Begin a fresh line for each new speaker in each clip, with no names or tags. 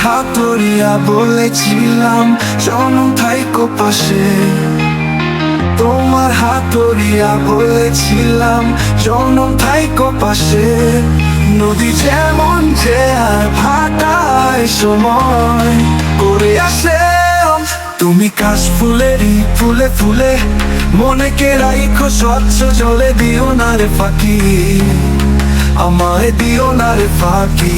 হাত ধরিয়া বলেছিলাম জনম থাইকো পাশে। তোমার হাত ধরিয়া বলেছিলাম জনম থাইকো পাশে। নদী যেমন যে আর ভাটায় সময় করে আসে, তুমি কাশ ফুলেরই ফুলে ফুলে মনে কে রাইখো স্বচ্ছ জলে। দিও না রে ফাঁকি, আমায় দিও না রে ফাঁকি।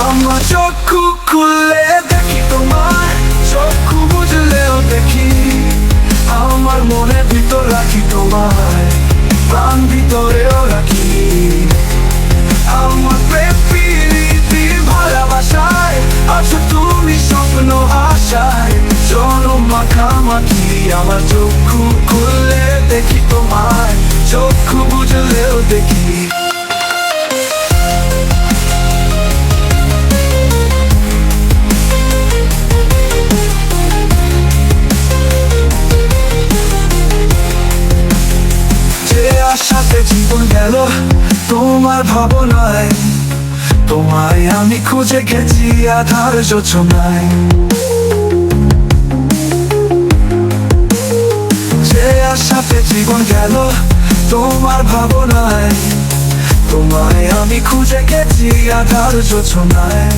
আমার চক্ষু খুললে দেখি তোমায়, চক্ষু বুঝলেও দেখি। আমার মনের ভিতর রাখি তোমায়, প্রাণ ভিতরেও রাখি। আমার প্রেম প্রীতি ভালোবাসায় আছো তুমি স্বপ্ন আশায়। জনম মাখামাখি আমার চক্ষু খুললে দেখি তোমায়, চক্ষু বুঝলেও দেখি। আশাতে জীবন গেল তোমার ভাবনায়, তোমায় আমি খুঁজে গেছি আধার যোচনায়। যে আশাতে জীবন গেল তোমার ভাবনায়, তোমায় আমি খুঁজে গেছি আধার যোচনায়।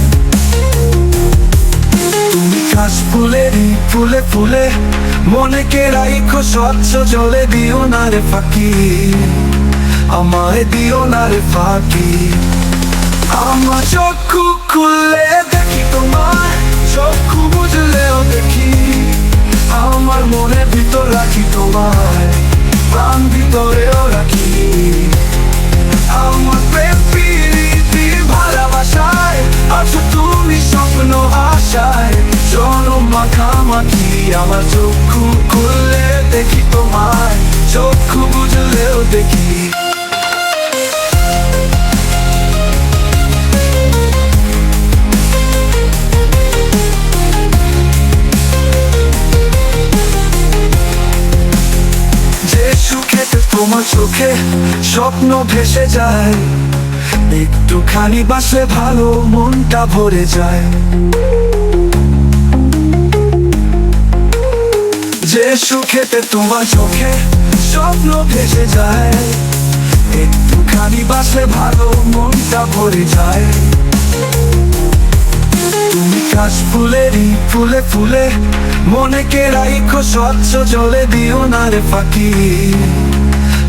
তুমি কাশ ফুলেরই ফুলে ফুলে মনে কে রাইখো স্বচ্ছ জলে। দিও না রে ফাঁকি, আমায় দিও না রে ফাঁকি। আমার চক্ষু খুললে দেখি তোমায়, চক্ষু বুঝলেও দেখি। আমার মনের ভিতর রাখি তোমায়, প্রাণ ভিতরেও রাখি। আমার প্রেম প্রীতি ভালোবাসায় আছো তুমি স্বপ্ন আশায়। জনম মাখামাখি আমার চক্ষু খুললে দেখি তোমায়, চক্ষু বুঝলেও দেখি। যে সুখেতে তোমার চোখে স্বপ্ন ভেসে যায়, একটুখানি বাসলে ভালো মনটা ভরে যায়। যে সুখেতে তোমার চোখে স্বপ্ন ভেসে যায়, একটুখানি বাসলে ভালো মনটা ভরে যায়। তুমি কাশ ফুলেরই ফুলে ফুলে মনে কে রাইখো স্বচ্ছ জলে। দিও না রে ফাঁকি,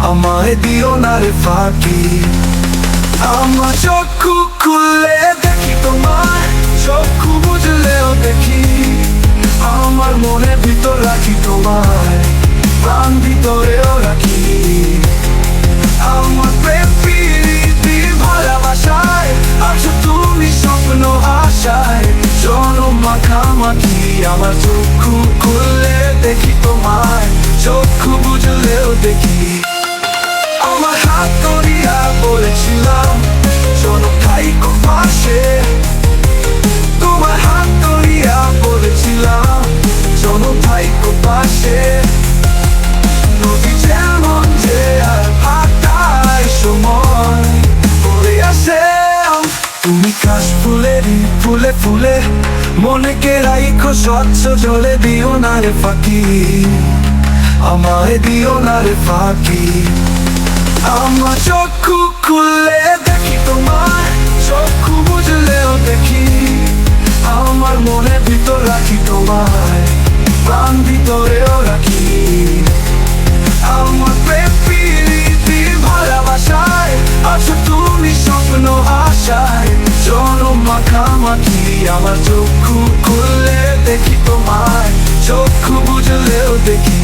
আমায় দিও না রে ফাঁকি। আমার চক্ষু খুললে দেখি তোমায়, চক্ষু বুঝলেও দেখি। আমার মনের ভিতর রাখি তোমায়, প্রাণ ভিতরেও রাখি। আমার প্রেম প্রীতি ভালোবাসায় আছো তুমি স্বপ্ন আশায়। জনম মাখামাখি আমার চক্ষু খুললে দেখি তোমায়, চক্ষু বুঝলেও দেখি। আমার হাত ধরিয়া বলেছিলাম জনম থাইকো পাশে। তোমার হাত ধরিয়া বলেছিলাম জনম থাইকো পাশে। নদী যেমন যে আর ভাটায় সময় করে আসে, তুমি কাশ ফুলেরই ফুলে ফুলে মনে কে রাইখো স্বচ্ছ জলে। দিও না রে ফাঁকি, আমায় দিও না রে ফাঁকি। আমার চক্ষু খুললে দেখি তোমায়, চক্ষু বুঝলেও দেখি। আমার মনের ভিতর রাখি তোমায়, প্রাণ ভিতরেও রাখি। আমার প্রেম প্রীতি ভালোবাসায় আছো তুমি স্বপ্ন আশায়। জনম মাখামাখি আমার চক্ষু খুললে দেখি তোমায়, চক্ষু বুঝলেও দেখি।